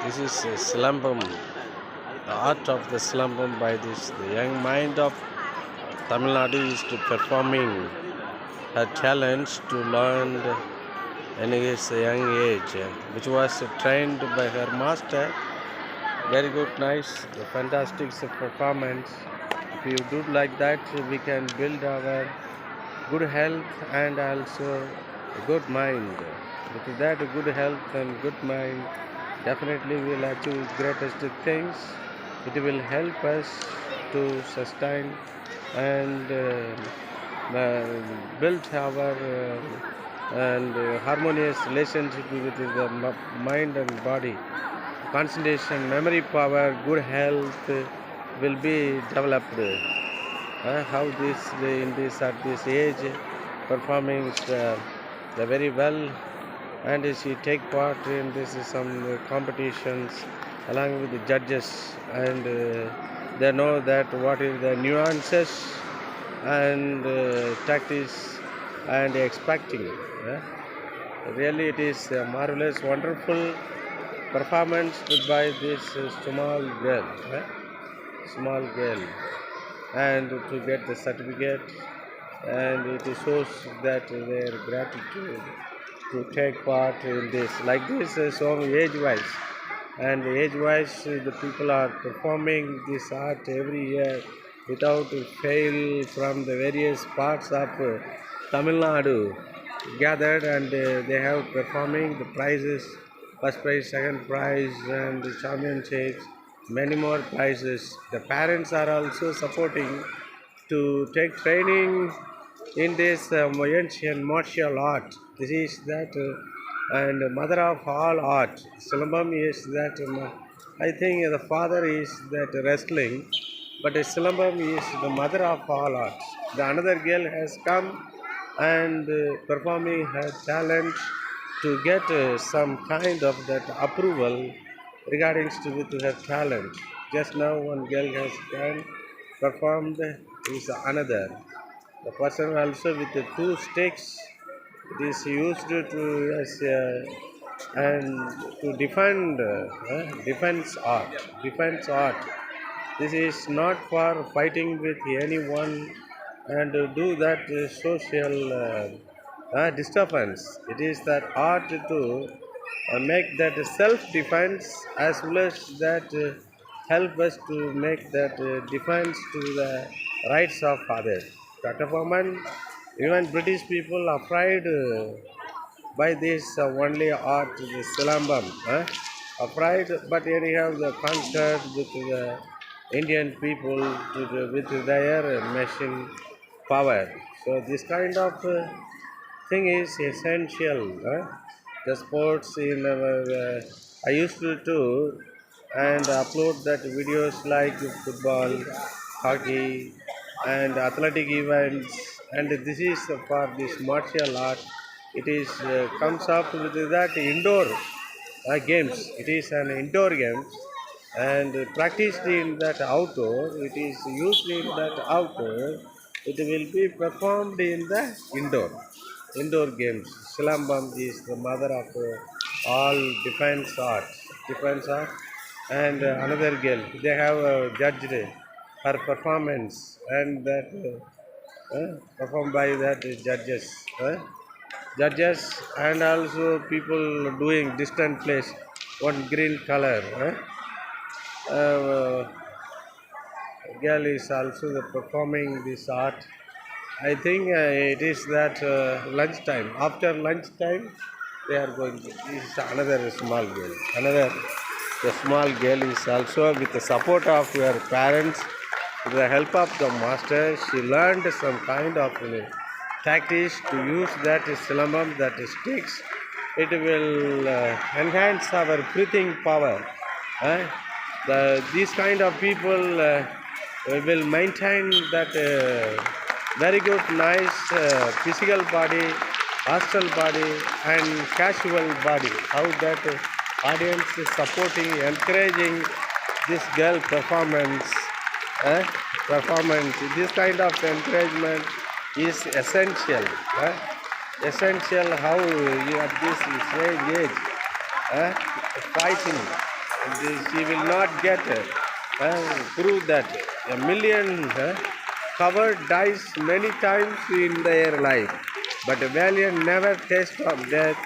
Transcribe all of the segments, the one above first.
This is Silambam, the art of the Silambam by the young mind of Tamil Nadu is to performing her talents to learn in his young age, which was trained by her master. Very good, nice, the fantastic performance. If you do like that, we can build our good health and also a good mind. With that, good health and good mind, definitely we will achieve greatest things. It will help us to sustain and build our and harmonious relationship with the mind and body. Concentration, memory power, good health will be developed. How this in this at this age performing the very well, and she take part in this some competitions along with the judges, and they know that what is the nuances and tactics and expecting. Really, it is a marvelous, wonderful performance by this small girl. Small girl, and to get the certificate, and it shows that their gratitude to take part in this like this song age wise, and age wise the people are performing this art every year without fail from the various parts of Tamil Nadu gathered, and they have performing the prizes, first prize, second prize, and the championships, many more prizes. The parents are also supporting to take training in this ancient martial art. This is that and mother of all art. Silambam is that I think the father is that wrestling, but Silambam is the mother of all arts. The another girl has come and performing her talent to get some kind of that approval regarding to with her talent. Just now one girl has done performed, is another. The person also with the two sticks, it is used to as and to defend defense art. Defense art. This is not for fighting with anyone and do that social disturbance. It is that art to make that self-defense as well as that help us to make that defense to the rights of others. That woman, even British people afraid by this only art, the Silambam. Afraid, but anyhow, the conquered with the Indian people with their machine power. So this kind of thing is essential. The sports in I used to do and upload that videos like football, hockey, and athletic events. And this is for this martial art. It is comes up with that indoor games. It is an indoor game and practiced in that outdoor. It is used in that outdoor. It will be performed in the indoor games. Silambam is the mother of all defense arts. Defense art, and another girl. They have judged her performance, and that performed by that judges. And also people doing distant place, one green color. Uh, girl is also the performing this art. I think it is that lunchtime. After lunchtime, they are going. This is another small girl. Another the small girl is also with the support of her parents, with the help of the master. She learned some kind of tactics to use that silambam, that sticks. It will enhance our breathing power. These kind of people will maintain that very good, nice physical body, astral body, and casual body. How that audience is supporting, encouraging this girl performance. uh, Performance. This kind of encouragement is essential. Essential how you at this age fighting. She will not get prove that a million covered dies many times in their life, but valiant never taste of death.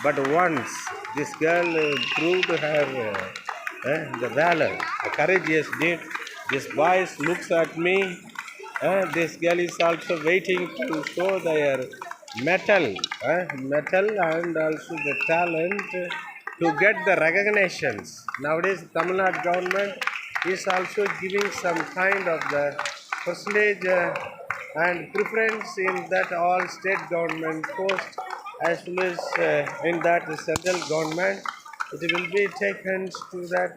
But once this girl proved her the valor, the courageous deed. This boy looks at me. This girl is also waiting to show their metal and also the talent to get the recognitions. Nowadays, Tamil Nadu government is also giving some kind of the percentage and preference in that all state government post as well as in that central government. It will be taken to that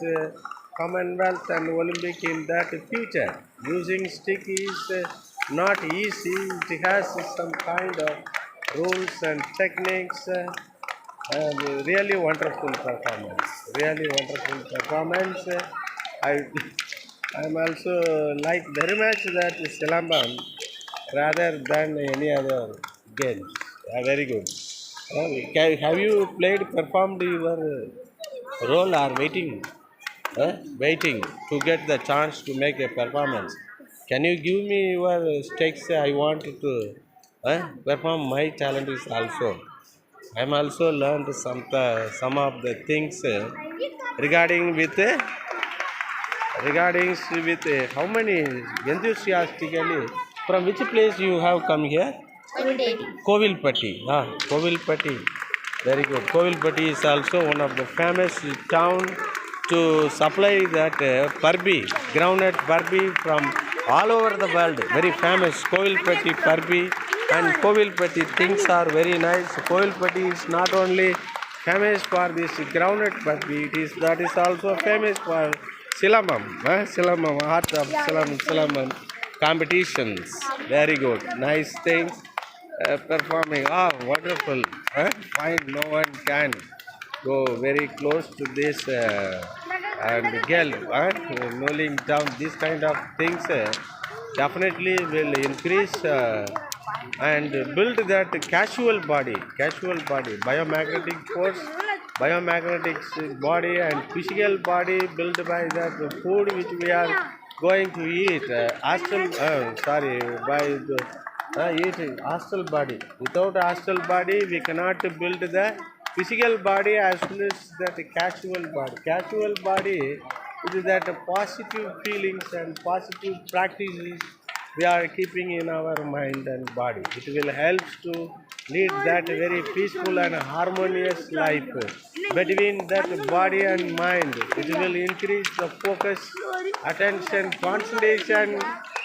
Commonwealth and Olympic in that future. Using stick is not easy. It has some kind of rules and techniques. Really wonderful performance. Really wonderful performance. I I'm also like very much that Silambam rather than any other games. Very good. Have you played, performed your role or waiting? Waiting to get the chance to make a performance. Can you give me your stakes? I want to perform my talent is also. I'm also learned some of the things regarding with how many enthusiastically from which place you have come here? Kovilpatti. Kovilpatti. Very good. Kovilpatti is also one of the famous town to supply that parbi, groundnut parbi from all over the world. Very famous Kovilpatti parbi and Kovilpatti things are very nice. Kovilpatti is not only famous for this groundnut parbi, that is also famous for Silambam. Silambam, art of Silambam competitions. Very good. Nice things. Performing. Wonderful. Fine. No one can go very close to this and girl. Knowing down these kind of things definitely will increase and build that casual body, biomagnetic force, biomagnetic body and physical body built by that food which we are going to eat. By the eating astral body. Without astral body, we cannot build the physical body as well as that casual body. Casual body is that positive feelings and positive practices we are keeping in our mind and body. It will help to lead that very peaceful and harmonious life between that body and mind. It will increase the focus, attention, concentration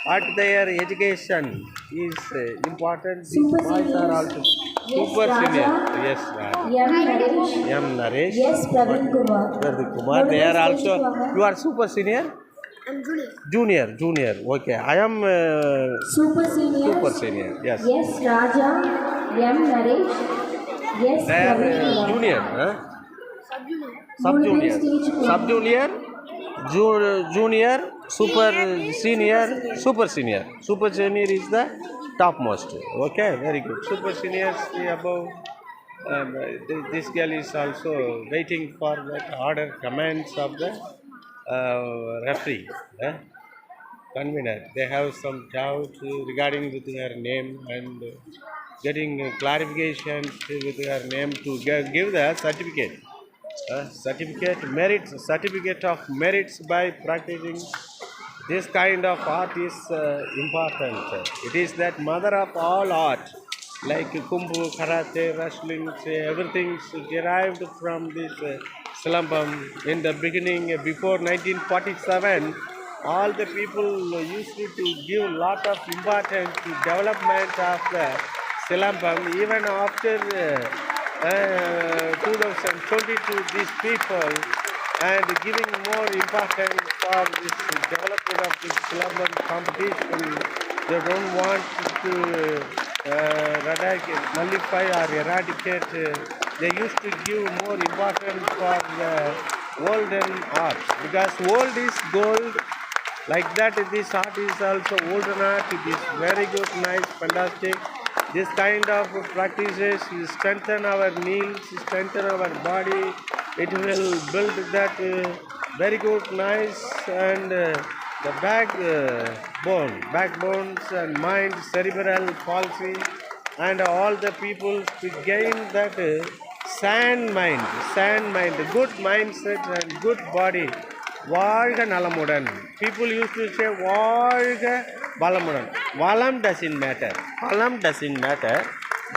at their education is important. These Super boys are seniors. also Yes, super senior. Raja. Yes, Raja. M. Naresh. M. Naresh. Yes, Praveen Kumar. Pradeep Kumar. They are also. You are super senior. I'm Julie. Junior. Okay, I am Super seniors. super senior. Yes. Yes, Raja. M. Naresh. Yes, They are Praveen Kumar. junior. Sub-junior. Sub junior, junior, super senior. Super senior is the topmost. Okay, very good. Super seniors the above. This girl is also waiting for that order commands of the referee, convener. They have some doubt regarding with her name and getting clarifications with her name to give the certificate. Certificate of merits by practicing this kind of art is important. It is that mother of all art, like kumbu, karate, wrestling, everything is derived from this Silambam. In the beginning, before 1947, all the people used to give lot of importance to development of the Silambam. Even after 2022, these people and giving more importance for this development of this Silambam competition. They don't want to nullify or eradicate. They used to give more importance for the olden art because old is gold. Like that, this art is also olden art. It is very good, nice, fantastic. This kind of practices will strengthen our knees, strengthen our body. It will build that Very good, nice, and the backbones and mind, cerebral palsy, and all the people to gain that sand mind, good mindset and good body. வாழ்க நலமுடன். People used to say வாழ்க வளமுடன். Valam doesn't matter. Valam doesn't matter.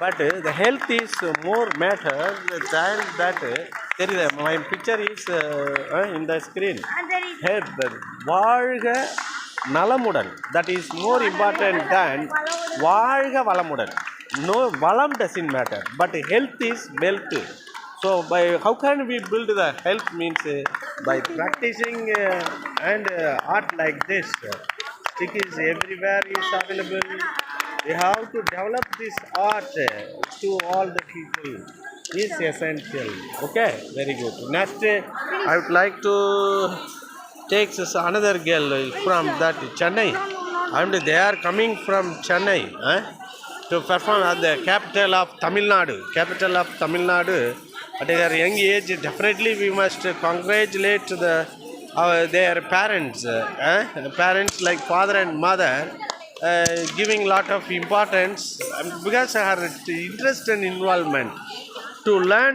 But the health is more matter than that. தெரியுது, my picture is in the screen. Health, வாழ்க நலமுடன். That is more important than வாழ்க வளமுடன். No, valam doesn't matter. But health is wealth. So by how can we build the health means by practicing and art like this. Stick is everywhere is available. We have to develop this art to all the people is essential. Okay, very good. Next, I would like to take another girl from that Chennai, and they are coming from Chennai to perform at the capital of Tamil Nadu. At their young age, definitely we must congratulate their parents, parents like father and mother, giving lot of importance because her interest and involvement to learn